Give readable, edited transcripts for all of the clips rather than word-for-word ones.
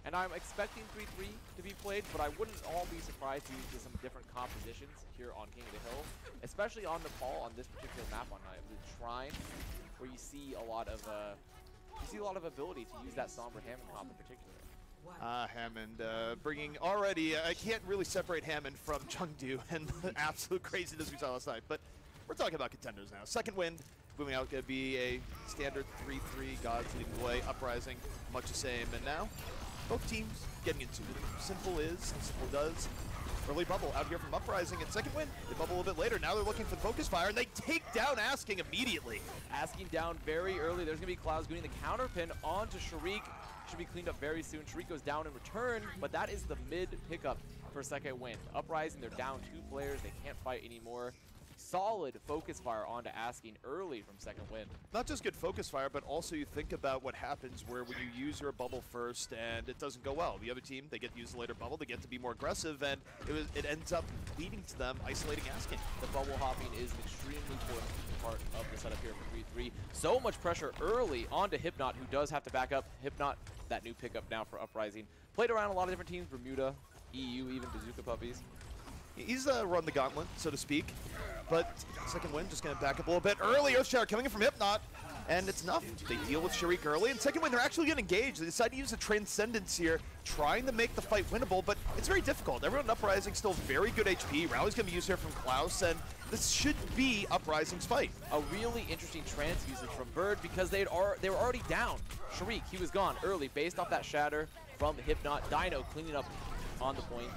And I'm expecting 3-3 to be played, but I wouldn't all be surprised to use some different compositions here on King of the Hill, especially on Nepal on this particular map on the Shrine, where you see a lot of ability to use that Somber Hammond comp in particular. Hammond bringing already, I can't really separate Hammond from Chengdu and the absolute craziness we saw last night, but we're talking about Contenders now. Second wind, moving out, going to be a standard 3-3, Gods leading the way, Uprising, much the same, and now both teams getting into it. Simple is, simple does. Early bubble out here from Uprising and second win. They bubble a little bit later. Now they're looking for the focus fire, and they take down Asking immediately. Asking down very early. There's going to be Clouds getting the counter pin onto Sharik. Should be cleaned up very soon. Sharik goes down in return, but that is the mid pickup for second win. Uprising, they're down 2 players. They can't fight anymore. Solid focus fire onto Asking early from second win. Not just good focus fire, but also you think about what happens where when you use your bubble first and it doesn't go well. The other team, they get to use the later bubble, they get to be more aggressive, and it ends up leading to them isolating Asking. The bubble hopping is an extremely important part of the setup here for 3-3. So much pressure early onto Hypnot, who does have to back up. Hypnot, that new pickup now for Uprising. Played around a lot of different teams, Bermuda, EU, even Bazooka Puppies. He's run the gauntlet, so to speak. But second win, just going to back up a little bit. Early Earthshatter coming in from Hypnot, and it's enough. They deal with Sharik early, and second win, they're actually going to engage. They decide to use the Transcendence here, trying to make the fight winnable, but it's very difficult. Everyone in Uprising still very good HP. Rally's going to be used here from Klaus, and this should be Uprising's fight. A really interesting trance usage from Bird because they were already down. Sharik, he was gone early based off that shatter from Hypnot. Dino cleaning up on the point.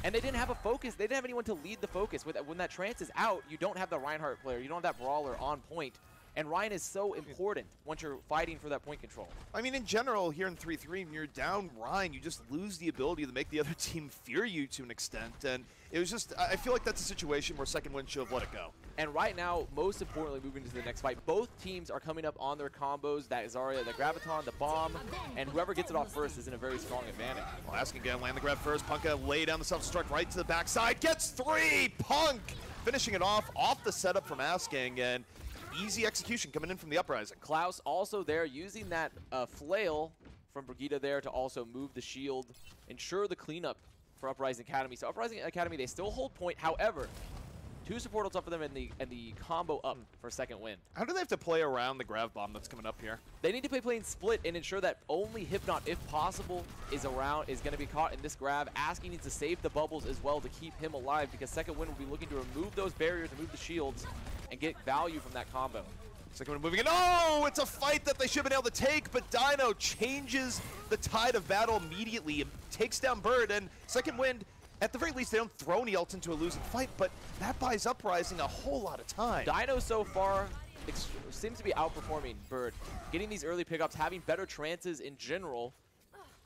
And they didn't have a focus. They didn't have anyone to lead the focus. When that trance is out, you don't have the Reinhardt player. You don't have that brawler on point. And Ryan is so important once you're fighting for that point control. I mean, in general, here in 3-3, when you're down Ryan, you just lose the ability to make the other team fear you to an extent. And it was just, I feel like that's a situation where second win should have let it go. And right now, most importantly, moving to the next fight, both teams are coming up on their combos. That is Zarya, the Graviton, the Bomb, and whoever gets it off first is in a very strong advantage. Well, Asking again, land the grab first. Punka lay down the self-destruct right to the backside, gets 3! Punk finishing it off the setup from Asking, and easy execution coming in from the Uprising. Klaus also there using that flail from Brigitte there to also move the shield, ensure the cleanup for Uprising Academy. So Uprising Academy, they still hold point. However, 2 support ults up for them and the combo up for second win. How do they have to play around the grav bomb that's coming up here? They need to play playing split and ensure that only Hypnot, if possible, is going to be caught in this grab. Asking needs to save the bubbles as well to keep him alive because second win will be looking to remove those barriers, remove the shields, and get value from that combo. Second one moving in. Oh, it's a fight that they should have been able to take, but Dino changes the tide of battle immediately and takes down Bird, and second wind, at the very least, they don't throw any else into a losing fight, but that buys Uprising a whole lot of time. Dino so far seems to be outperforming Bird, getting these early pickups, having better trances in general.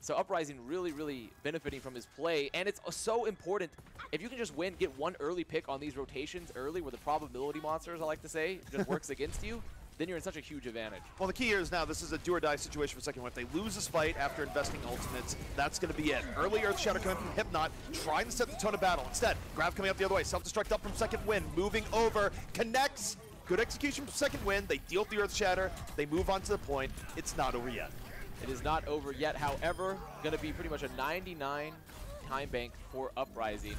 So Uprising really, really benefiting from his play, and it's so important. If you can just win, get 1 early pick on these rotations early, where the probability monsters, I like to say, just works against you, then you're in such a huge advantage. Well, the key here is now this is a do-or-die situation for second win. If they lose this fight after investing ultimates, that's going to be it. Early Earthshatter coming from Hypnot, trying to set the tone of battle. Instead, Grav coming up the other way. Self-destruct up from second win, moving over, connects. Good execution from second win. They deal with the Earthshatter. They move on to the point. It's not over yet. It is not over yet. However, going to be pretty much a 99 time bank for Uprising.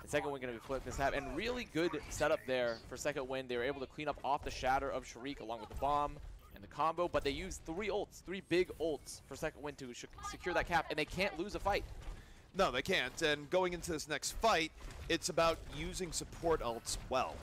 The second win going to be flipped this half, and really good setup there for second win. They were able to clean up off the shatter of Sharik along with the bomb and the combo, but they used 3 ults, 3 big ults for second win to secure that cap, and they can't lose a fight. No, they can't, and going into this next fight, it's about using support ults well.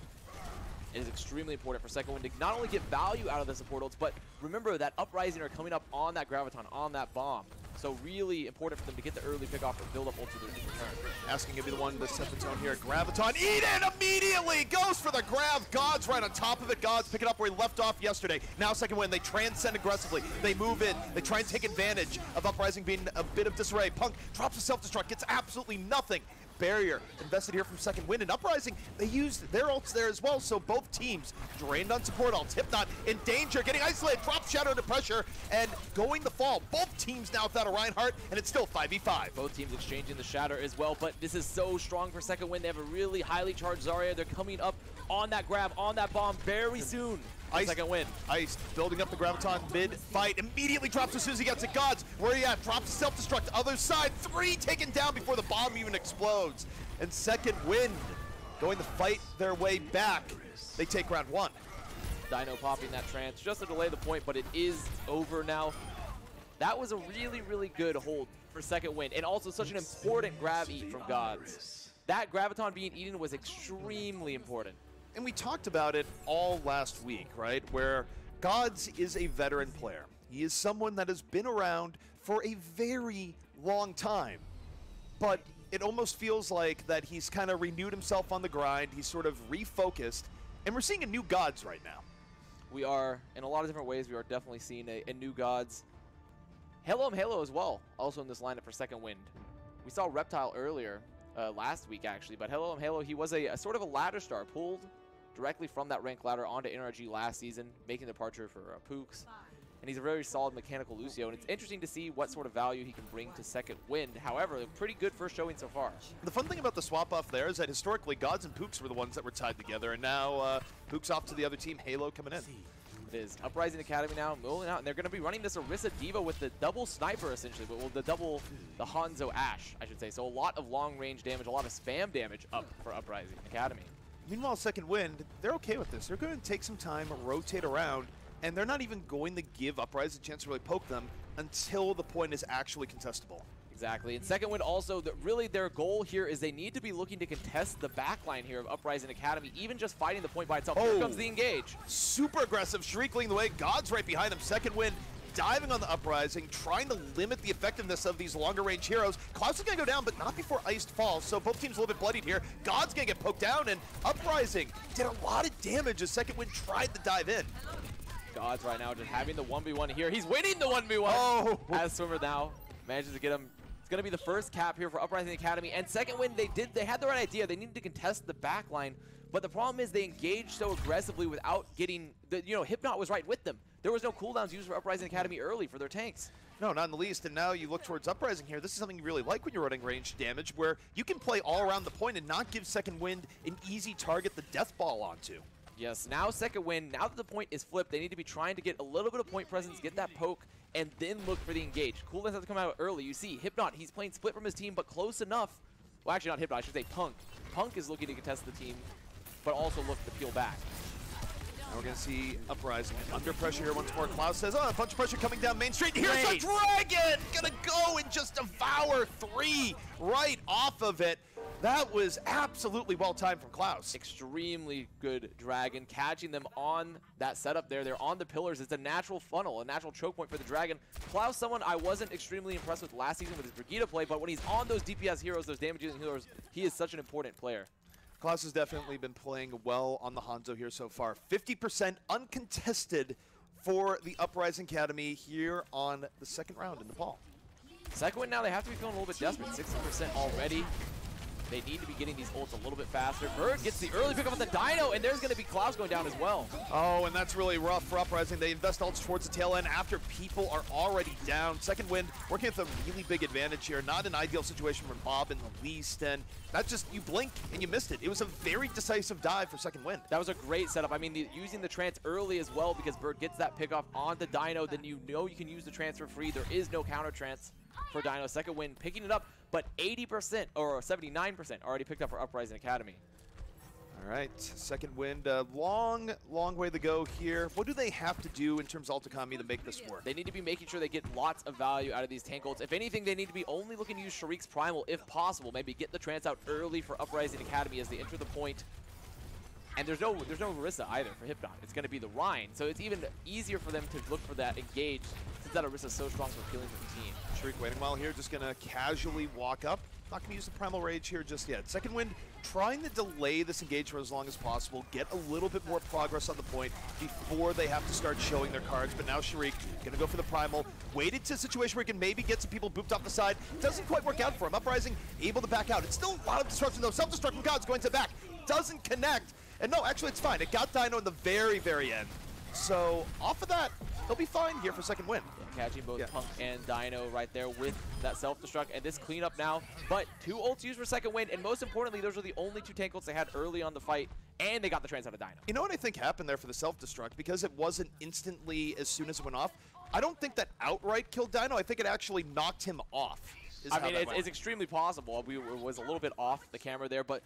It is extremely important for second win to not only get value out of the support ults, but remember that Uprising are coming up on that Graviton, on that bomb. So really important for them to get the early pick off and build up ults with their return. Asking to be the one to set the tone here. Graviton, Eden immediately goes for the grab. Gods right on top of it. Gods pick it up where he left off yesterday. Now second win, they transcend aggressively. They move in. They try and take advantage of Uprising being a bit of disarray. Punk drops a self-destruct, gets absolutely nothing. Barrier invested here from second win, and Uprising, they used their ults there as well, so both teams drained on support ults. Hypnot in danger, getting isolated, drop shadow into pressure, and going the fall. Both teams now without a Reinhardt, and it's still 5v5. Both teams exchanging the shatter as well, but this is so strong for second win. They have a really highly charged Zarya. They're coming up on that grab, on that bomb very soon. Second win. Ice building up the Graviton mid-fight, immediately drops as soon as he gets it. Gods, where are you at? Drops self-destruct, other side, 3 taken down before the bomb even explodes. And Second Wind going to fight their way back. They take round 1. Dino popping that trance just to delay the point, but it is over now. That was a really, really good hold for Second Wind, and also such an important grab eat from Gods. That Graviton being eaten was extremely important. And we talked about it all last week, right? Where Gods is a veteran player. He is someone that has been around for a very long time. But it almost feels like that he's kind of renewed himself on the grind. He's sort of refocused. And we're seeing a new Gods right now. We are, in a lot of different ways, we are definitely seeing a new Gods. Halo as well, also in this lineup for Second Wind. We saw Reptile earlier, last week actually, but Halo, he was a sort of a ladder star, pulled directly from that rank ladder onto NRG last season, making the departure for Pooks. And he's a very solid mechanical Lucio, and it's interesting to see what sort of value he can bring to Second Wind. However, a pretty good first showing so far. The fun thing about the swap off there is that historically Gods and Pooks were the ones that were tied together, and now Pooks off to the other team, Halo coming in. It is Uprising Academy now, rolling out, and they're going to be running this Orisa Diva with the double sniper essentially, but well, the Hanzo Ash, I should say. So a lot of long range damage, a lot of spam damage up for Uprising Academy. Meanwhile, Second Wind, they're okay with this. They're going to take some time, rotate around, and they're not even going to give Uprising a chance to really poke them until the point is actually contestable. Exactly. And Second Wind also, really their goal here is they need to be looking to contest the backline here of Uprising Academy, even just fighting the point by itself. Here comes the engage. Super aggressive, Shriek leading the way. God's right behind him. Second Wind diving on the Uprising, trying to limit the effectiveness of these longer range heroes. Klaus is going to go down, but not before Iced falls, so both teams a little bit bloodied here. God's going to get poked down, and Uprising did a lot of damage as Second Wind tried to dive in. Gods right now just having the 1v1 here. He's winning the 1v1 as Swimmer now manages to get him. It's going to be the first cap here for Uprising Academy, and Second Wind, they had the right idea. They needed to contest the backline, but the problem is they engaged so aggressively without getting the, Hypnot was right with them. There was no cooldowns used for Uprising Academy early for their tanks. No, not in the least, and now you look towards Uprising here. This is something you really like when you're running range damage, where you can play all around the point and not give Second Wind an easy target the death ball onto. Yes, now Second Wind, now that the point is flipped, they need to be trying to get a little bit of point presence, get that poke, and then look for the engage. Cooldowns have to come out early. You see, Hypnot, he's playing split from his team, but close enough. Well, actually not Hypnot, I should say Punk. Punk is looking to contest the team, but also look to peel back. Now we're going to see Uprising under pressure here once more. Klaus says, oh, a bunch of pressure coming down Main Street. Here's the Dragon! Going to go and just devour 3 right off of it. That was absolutely well-timed from Klaus. Extremely good Dragon, catching them on that setup there. They're on the pillars. It's a natural funnel, a natural choke point for the Dragon. Klaus, someone I wasn't extremely impressed with last season with his Brigitte play, but when he's on those DPS heroes, those damage-using heroes, he is such an important player. Klaus has definitely been playing well on the Hanzo here so far. 50% uncontested for the Uprising Academy here on the second round in Nepal. Second Wind now, they have to be feeling a little bit desperate. 60% already. They need to be getting these ults a little bit faster. Bird gets the early pick up on the Dino, and there's going to be Klaus going down as well. Oh, and that's really rough for Uprising. They invest ults towards the tail end after people are already down. Second Wind working with a really big advantage here. Not an ideal situation for Bob in the least, and that's just, you blink and you missed it. It was a very decisive dive for Second Wind. That was a great setup. I mean, using the trance early as well, because Bird gets that pick off on the Dino, then you know you can use the trance for free. There is no counter trance for Dino. Second Wind picking it up, but 80% or 79% already picked up for Uprising Academy. All right, Second Wind, long way to go here. What do they have to do in terms of ult economy to make this work? They need to be making sure they get lots of value out of these tank ults. If anything, they need to be only looking to use Shariq's Primal if possible. Maybe get the trance out early for Uprising Academy as they enter the point. And there's no Orisa either for Hypnot. It's going to be the Rhine, so it's even easier for them to look for that engage since that Orisa is so strong for killing for the team. Shriek waiting while here, just going to casually walk up. Not going to use the Primal Rage here just yet. Second Wind trying to delay this engage for as long as possible, get a little bit more progress on the point before they have to start showing their cards. But now Shriek going to go for the Primal. Waited to a situation where he can maybe get some people booped off the side. Doesn't quite work out for him. Uprising able to back out. It's still a lot of disruption though. Self-destruct from Gods going to back. Doesn't connect. And no, actually it's fine. It got Dino in the very, very end. So off of that, he'll be fine here for Second Wind. catching both Punk and Dino right there with that self-destruct, and this cleanup now. But 2 ults used for second wind, and most importantly, those were the only 2 tank ults they had early on the fight, and they got the trans out of Dino. You know what I think happened there for the self-destruct? Because it wasn't instantly as soon as it went off, I don't think that outright killed Dino. I think it actually knocked him off. I mean, it's extremely possible. We was a little bit off the camera there, but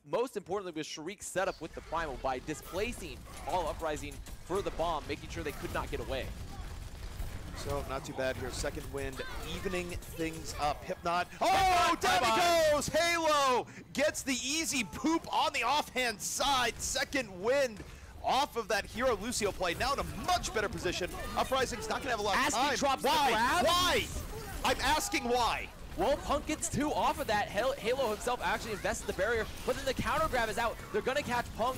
most importantly was Shariq's setup with the Primal by displacing all Uprising for the bomb, making sure they could not get away. So, not too bad here. Second wind, evening things up. Hypnot. Oh, down he goes! Halo gets the easy poop on the offhand side. Second wind off of that Hero Lucio play. Now in a much better position. Uprising's not going to have a lot of time. Drops why? Why? I'm asking why. Well, Punk gets 2 off of that. Halo himself actually invested the barrier, but then the counter grab is out. They're going to catch Punk.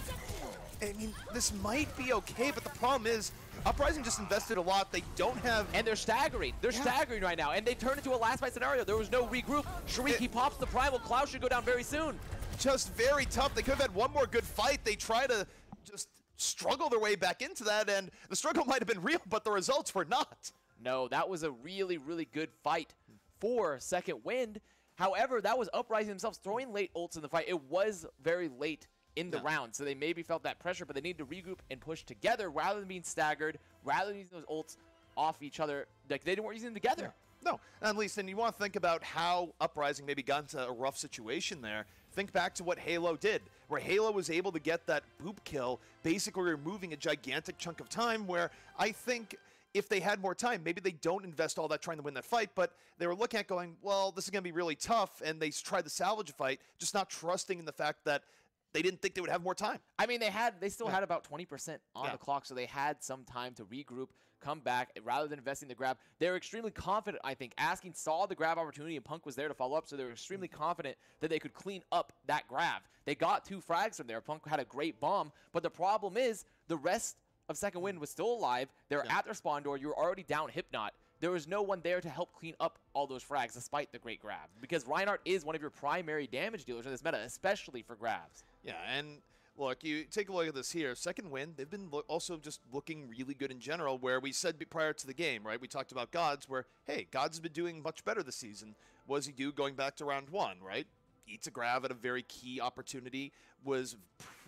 I mean, this might be okay, but the problem is Uprising just invested a lot. They don't have... And they're staggering. They're staggering right now, and they turn into a last fight scenario. There was no regroup. Shariq, he pops the Primal. Cloud should go down very soon. Just very tough. They could have had one more good fight. They try to just struggle their way back into that, and the struggle might have been real, but the results were not. No, that was a really, really good fight for second wind. However, that was Uprising themselves throwing late ults in the fight. It was very late in the round, so they maybe felt that pressure, but they need to regroup and push together rather than being staggered, rather than using those ults off each other. Like, they weren't using them together. No, at least, and you want to think about how Uprising maybe got into a rough situation there. Think back to what Halo did, where Halo was able to get that boop kill, basically removing a gigantic chunk of time, where I think if they had more time, maybe they don't invest all that trying to win that fight, but they were looking at going, well, this is going to be really tough, and they tried to salvage a fight, just not trusting in the fact that they didn't think they would have more time. I mean, they still had about 20% on the clock, so they had some time to regroup, come back, rather than investing the grab. They were extremely confident, I think. Asking saw the grab opportunity, and Punk was there to follow up, so they were extremely confident that they could clean up that grab. They got 2 frags from there. Punk had a great bomb, but the problem is the rest of second wind was still alive. They were at their spawn door. You were already down Hypnot. There was no one there to help clean up all those frags, despite the great grab, because Reinhardt is one of your primary damage dealers in this meta, especially for grabs. Yeah, and look, you take a look at this here. Second wind, they've been also just looking really good in general, where we said prior to the game, right? We talked about Gods, where, hey, Gods has been doing much better this season. What does he do going back to round 1, right? Eats a grab at a very key opportunity, was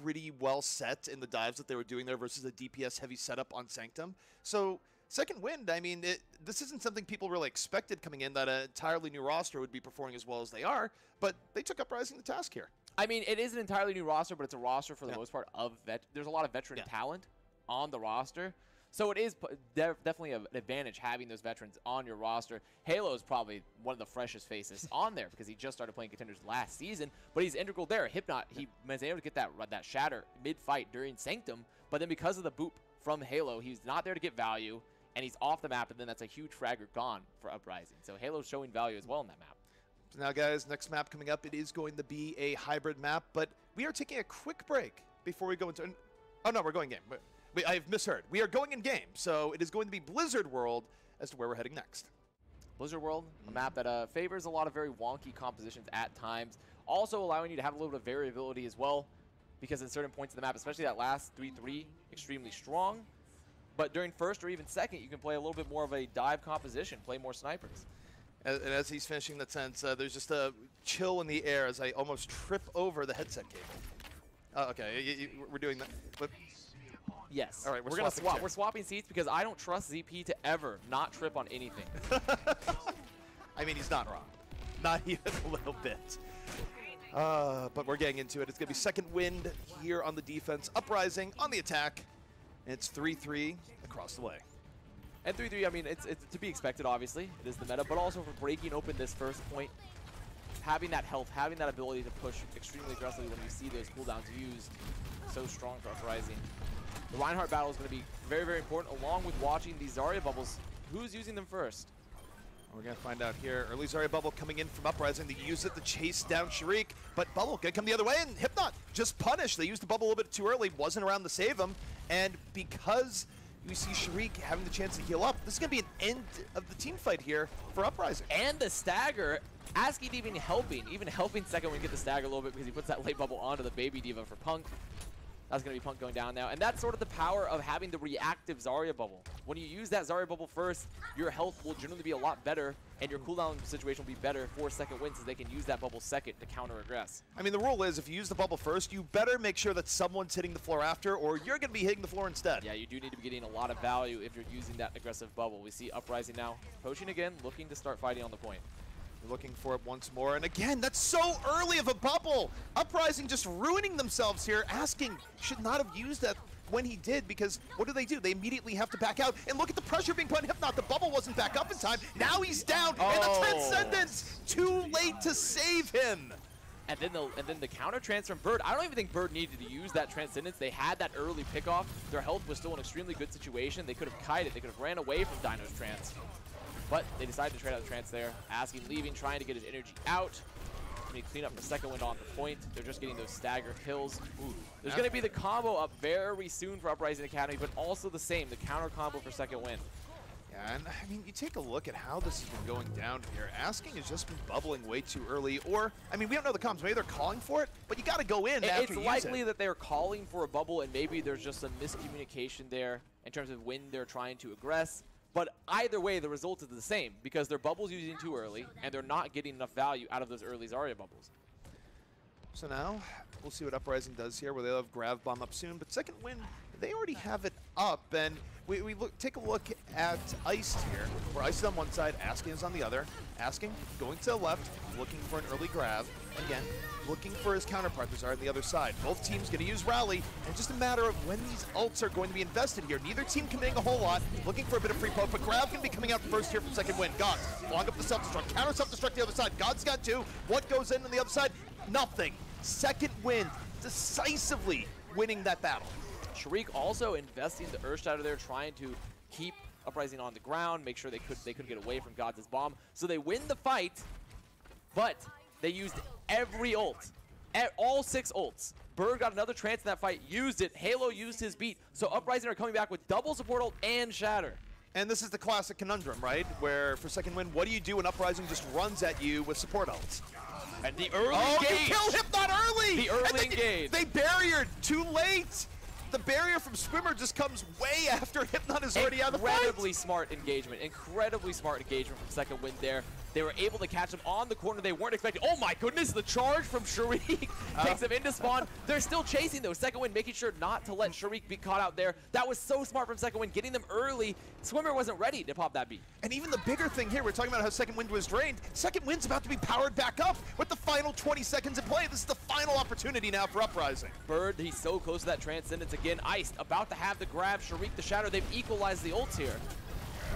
pretty well set in the dives that they were doing there versus a DPS heavy setup on Sanctum. So second wind, I mean, this isn't something people really expected coming in, that an entirely new roster would be performing as well as they are, but they took Uprising to task here. I mean, it is an entirely new roster, but it's a roster for the most part of there's a lot of veteran talent on the roster. So it is definitely an advantage having those veterans on your roster. Halo is probably one of the freshest faces on there because he just started playing Contenders last season, but he's integral there. Hypnot, he was able to get that shatter mid-fight during Sanctum, but then because of the boop from Halo, he's not there to get value, and he's off the map, and then that's a huge fragger gone for Uprising. So Halo's showing value as well in that map. So now, guys, next map coming up, it is going to be a hybrid map, but we are taking a quick break before we go into... Oh, no, we're going game. I've misheard. We are going in game, so it is going to be Blizzard World as to where we're heading next. Blizzard World, a map that favors a lot of very wonky compositions at times, also allowing you to have a little bit of variability as well, because in certain points of the map, especially that last 3-3, extremely strong, but during first or even second, you can play a little bit more of a dive composition, play more snipers. And as he's finishing that sentence, there's just a chill in the air as I almost trip over the headset cable. Okay, we're doing that. But yes. All right, we're gonna swap. We're swapping seats because I don't trust ZP to ever not trip on anything. I mean, he's not wrong. Not even a little bit. But we're getting into it. It's gonna be second wind here on the defense. Uprising on the attack. And it's 3-3 across the way. And 3-3, I mean, it's to be expected, obviously. It is the meta, but also for breaking open this first point, having that health, having that ability to push extremely aggressively when you see those cooldowns used, so strong for Uprising. The Reinhardt battle is going to be very, very important, along with watching these Zarya bubbles. Who's using them first? We're going to find out here. Early Zarya bubble coming in from Uprising. They use it to chase down Shariq, but bubble going to come the other way, and Hypnot just punished. They used the bubble a little bit too early, wasn't around to save him, and because we see Shariq having the chance to heal up, this is going to be an end of the team fight here for Uprising. And the stagger, Asking even helping second wind get the stagger a little bit because he puts that late bubble onto the Baby Diva for Punk. That's going to be Punk going down now. And that's sort of the power of having the reactive Zarya bubble. When you use that Zarya bubble first, your health will generally be a lot better, and your cooldown situation will be better for second win, since they can use that bubble second to counter-aggress. I mean, the rule is if you use the bubble first, you better make sure that someone's hitting the floor after, or you're going to be hitting the floor instead. Yeah, you do need to be getting a lot of value if you're using that aggressive bubble. We see Uprising now poaching again, looking to start fighting on the point. They're looking for it once more, and again, that's so early of a bubble. Uprising just ruining themselves here. Asking should not have used that when he did, because what do? They immediately have to back out, and look at the pressure being put on Hypnot. The bubble wasn't back up in time. Now he's down, and the Transcendence too late to save him. And then the counter trans from Bird. I don't even think Bird needed to use that Transcendence. They had that early pickoff. Their health was still an extremely good situation. They could have kited. They could have ran away from Dino's trance. But they decided to trade out the trance there. Asking, leaving, trying to get his energy out. They clean up for second wind on the point. They're just getting those stagger kills. Ooh. There's going to be the combo up very soon for Uprising Academy, but also the same, the counter combo for second wind. Yeah, and I mean, you take a look at how this has been going down here. Asking has just been bubbling way too early, or, I mean, we don't know the comms. Maybe they're calling for it, but you got to go in after you use it. It's likely that they're calling for a bubble, and maybe there's just some miscommunication there in terms of when they're trying to aggress. But either way, the result is the same, because their bubble's using too early, and they're not getting enough value out of those early Zarya bubbles. So now, we'll see what Uprising does here, where they'll have Grav Bomb up soon. But second win, they already have it up, and we take a look at Iced here, where Iced is on one side, Asking is on the other. Asking, going to the left, looking for an early grab. Again, looking for his counterpart, Lessard on the other side. Both teams going to use Rally, and just a matter of when these ults are going to be invested here. Neither team committing a whole lot, looking for a bit of free poke, but Grav going to be coming out first here from second win. Gods, long up the self-destruct, counter self-destruct the other side. God's got two. What goes in on the other side? Nothing. Second win, decisively winning that battle. Sharik also investing the Earth Shatter there, trying to keep Uprising on the ground, make sure they couldn't get away from Gods' bomb. So they win the fight, but they used every ult, all 6 ults. Bird got another trance in that fight, used it. Halo used his beat. So Uprising are coming back with double support ult and Shatter. And this is the classic conundrum, right? Where for second win, what do you do when Uprising just runs at you with support ults? And the early engage. You kill Hypnot early! The early engage. They barriered too late. The barrier from Swimmer just comes way after Hypnot is already out of the fight. Incredibly smart engagement. Incredibly smart engagement from second wind there. They were able to catch him on the corner they weren't expecting. Oh my goodness, the charge from Sharik takes him into spawn. They're still chasing though. Second wind making sure not to let Sharik be caught out there. That was so smart from second wind, getting them early. Swimmer wasn't ready to pop that beat. And even the bigger thing here, we're talking about how second wind was drained. Second wind's about to be powered back up with the final 20 seconds in play. This is the final opportunity now for Uprising. Bird, he's so close to that Transcendence again. Iced, about to have the grab. Sharik the Shadow, they've equalized the ults here.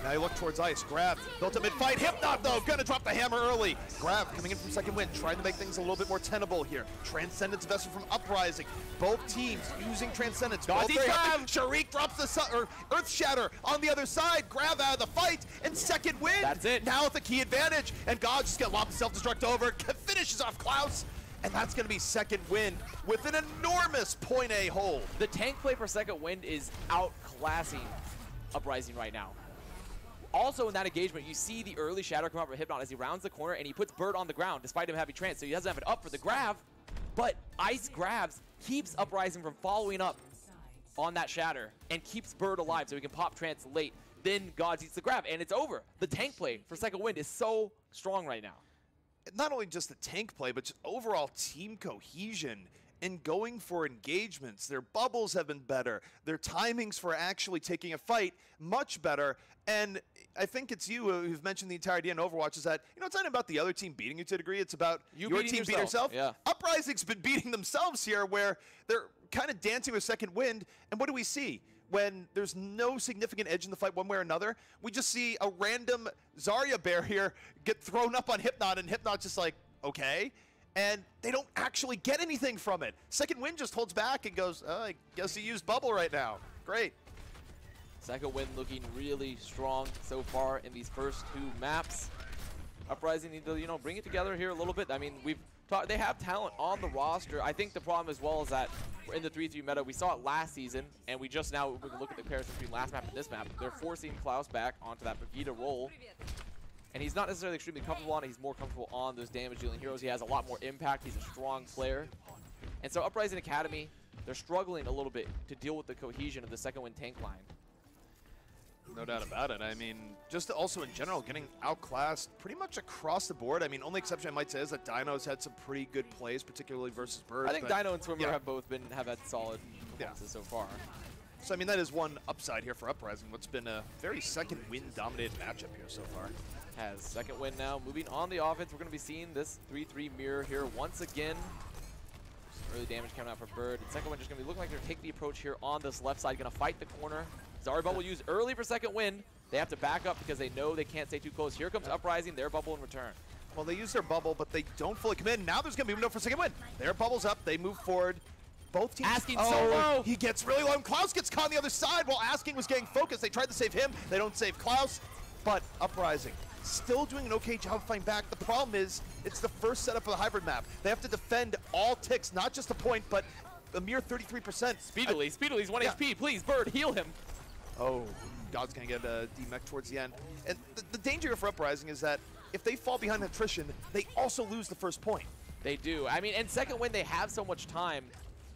Now you look towards Ice. Grav built a mid-fight. Hypnot, though, gonna drop the hammer early. Grav coming in from second wind, trying to make things a little bit more tenable here. Transcendence invested from Uprising. Both teams using Transcendence. Both Sharik drops the Earth Shatter on the other side. Grav out of the fight, and second wind. That's it. Now with the key advantage, and God just gonna lob the self-destruct over, finishes off Klaus. And that's going to be second wind with an enormous point A hold. The tank play for second wind is outclassing Uprising right now. Also in that engagement, you see the early shadow come out from Hypnot as he rounds the corner and he puts Bird on the ground despite him having trance, so he doesn't have it up for the grab. But Ice grabs, keeps Uprising from following up on that shatter and keeps Bird alive so he can pop trance late. Then Gods eats the grab and it's over. The tank play for second wind is so strong right now. Not only just the tank play, but just overall team cohesion and going for engagements. Their bubbles have been better. Their timings for actually taking a fight, much better. And I think it's you who've mentioned the entire idea in Overwatch is that, you know, it's not about the other team beating you to a degree. It's about your team beat yourself. Yeah. Uprising's been beating themselves here where they're kind of dancing with second wind. And what do we see? When there's no significant edge in the fight one way or another, we just see a random Zarya barrier get thrown up on Hypnot, and Hypnot's just like, okay. And they don't actually get anything from it. Second wind just holds back and goes, oh, I guess he used bubble right now. Great. Second wind looking really strong so far in these first 2 maps. Uprising need to, you know, bring it together here a little bit. I mean, they have talent on the roster. I think the problem as well is that in the 3-3 meta, we saw it last season, and we just now, we can look at the comparison between last map and this map. They're forcing Klaus back onto that Brigitte role, and he's not necessarily extremely comfortable on it. He's more comfortable on those damage-dealing heroes. He has a lot more impact. He's a strong player. And so Uprising Academy, They're struggling a little bit to deal with the cohesion of the second wind tank line. No doubt about it. I mean, just also in general, getting outclassed pretty much across the board. I mean, only exception I might say is that Dino's had some pretty good plays, particularly versus Bird. I think Dino and Swimmer have both have had solid performances so far. So, I mean, that is one upside here for Uprising. What's been a very second wind-dominated matchup here so far. Has second wind now. Moving on the offense, we're going to be seeing this 3-3 mirror here once again. Some early damage coming out for Bird. And second wind just going to be looking like they're taking the approach here on this left side. Going to fight the corner. Zari bubble used early for second wind. They have to back up because they know they can't stay too close. Here comes Uprising, their bubble in return. Well, they use their bubble, but they don't fully commit. Now there's going to be a window for second wind. Their bubble's up. They move forward. Both teams. Asking so low. He gets really low, and Klaus gets caught on the other side while Asking was getting focused. They tried to save him. They don't save Klaus, but Uprising still doing an okay job fighting back. The problem is it's the first setup of the hybrid map. They have to defend all ticks, not just a point, but a mere 33%. Speedily, he's 1 HP. Please, Bird, heal him. Oh, God's going to get a D-Mech towards the end. And the danger for Uprising is that if they fall behind attrition, they also lose the first point. They do. I mean, and second wind, they have so much time.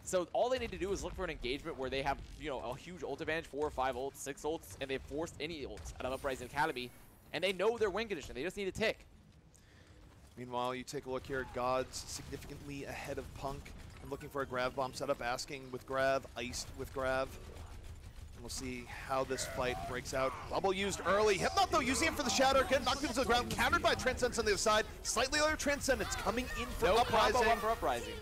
So all they need to do is look for an engagement where they have, you know, a huge ult advantage, 4 or 5 ults, 6 ults, and they've forced any ults out of Uprising Academy, and they know their win condition. They just need a tick. Meanwhile, you take a look here, Gods significantly ahead of Punk. I'm looking for a Grav bomb setup, Asking with Grav, Iced with Grav. And we'll see how this fight breaks out. Bubble used early. Hypnot, though, using it for the Shatter. Getting knocked into the ground, countered by Transcendence on the other side. Slightly other Transcendence coming in for Uprising. No for Uprising.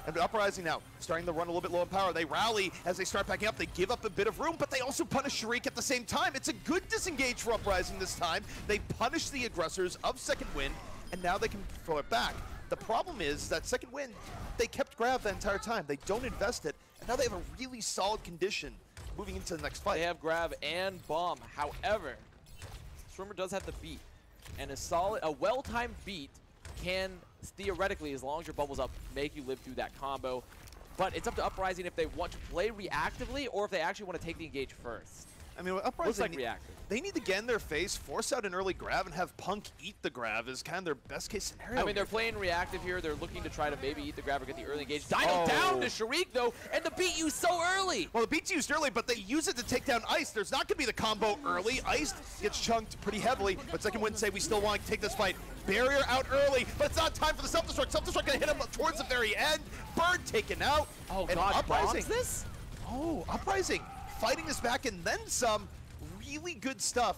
And Uprising now, starting to run a little bit low in power. They rally as they start backing up. They give up a bit of room, but they also punish Shariq at the same time. It's a good disengage for Uprising this time. They punish the aggressors of second wind, and now they can throw it back. The problem is that second wind, they kept Grav the entire time. They don't invest it, and now they have a really solid condition moving into the next fight. They have Grav and Bomb. However, Swimmer does have the beat, and a well-timed beat can theoretically, as long as your bubble's up, make you live through that combo. But it's up to Uprising if they want to play reactively or if they actually want to take the engage first. I mean, Uprising, looks like reactive. They need to get in their face, force out an early Grav, and have Punk eat the Grav is kind of their best case scenario. I mean, they're playing reactive here. They're looking to try to maybe eat the Grav or get the early engage. Dino down to Shariq, though, and the beat used so early. Well, the beat's used early, but they use it to take down Ice. There's not going to be the combo early. Ice gets chunked pretty heavily, but second wind say we still want to take this fight. Barrier out early, but it's not time for the self-destruct. Self-destruct going to hit him towards the very end. Bird taken out. Oh, and God, Uprising. this? Oh, Uprising fighting this back and then some. Really good stuff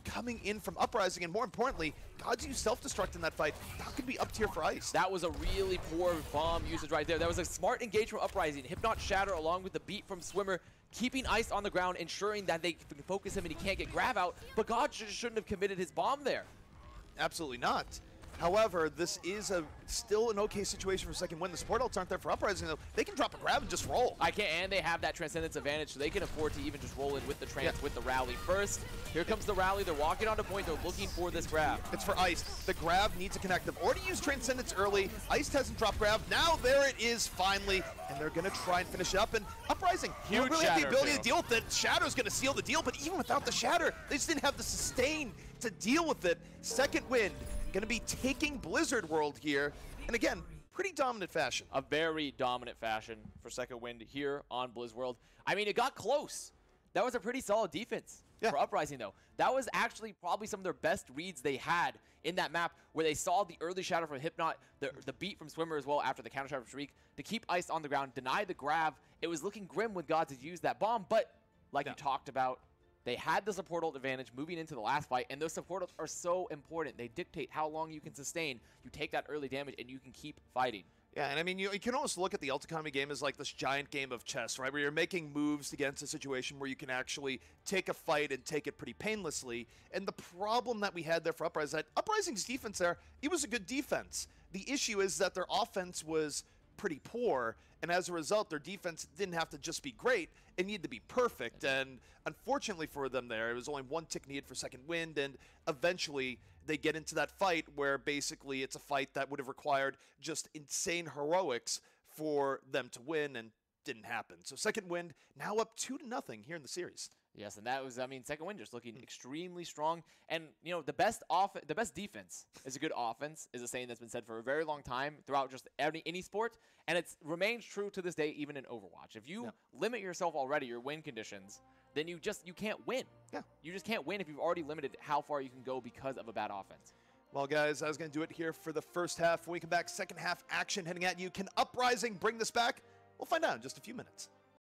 coming in from Uprising, and more importantly, Gods used self-destruct in that fight. That could be up tier for Ice. That was a really poor bomb usage right there. That was a smart engage from Uprising. Hypnot Shatter along with the beat from Swimmer, keeping Ice on the ground, ensuring that they can focus him and he can't get Grav out, but God just shouldn't have committed his bomb there. Absolutely not. However, this is still an okay situation for second wind. The support ults aren't there for Uprising, though. They can drop a Grav and just roll. And they have that Transcendence advantage, so they can afford to even just roll in with the Trance, with the rally first. Here comes the rally. They're walking onto point. They're looking for this Grav. It's for Ice. The Grav needs to connect them. Already used Transcendence early. Ice hasn't dropped Grav. Now there it is finally, and they're going to try and finish it up. And Uprising don't really have the ability to deal with it. Shadow's going to seal the deal, but even without the Shatter, they just didn't have the sustain to deal with it. Second wind going to be taking Blizzard World here, and again, pretty dominant fashion. A very dominant fashion for second wind here on Blizz World. I mean, it got close. That was a pretty solid defense for Uprising, though. That was actually probably some of their best reads they had in that map, where they saw the early shatter from Hypnot, the beat from Swimmer as well after the counter shatter from Shariq to keep Ice on the ground, deny the Grav. It was looking grim with God to use that bomb, but like you talked about, they had the support ult advantage moving into the last fight, and those support ults are so important. They dictate how long you can sustain. You take that early damage, and you can keep fighting. Yeah, and I mean, you can almost look at the ult economy game as like this giant game of chess, right? Where you're making moves to get into a situation where you can actually take a fight and take it pretty painlessly. And the problem that we had there for Uprising, Uprising's defense there, it was a good defense. The issue is that their offense was pretty poor, and as a result, their defense didn't have to just be great, it needed to be perfect. And unfortunately for them there, it was only one tick needed for second wind, and eventually they get into that fight where basically it's a fight that would have required just insane heroics for them to win, and didn't happen. So second wind now up 2-0 here in the series. Yes, and that was, I mean, second win just looking extremely strong. And, you know, the best defense is a good offense, is a saying that's been said for a very long time throughout just any sport. And it remains true to this day, even in Overwatch. If you limit yourself already, your win conditions, then you can't win. Yeah. You just can't win if you've already limited how far you can go because of a bad offense. Well, guys, I was going to do it here for the first half. When we come back, second half action heading at you. Can Uprising bring this back? We'll find out in just a few minutes.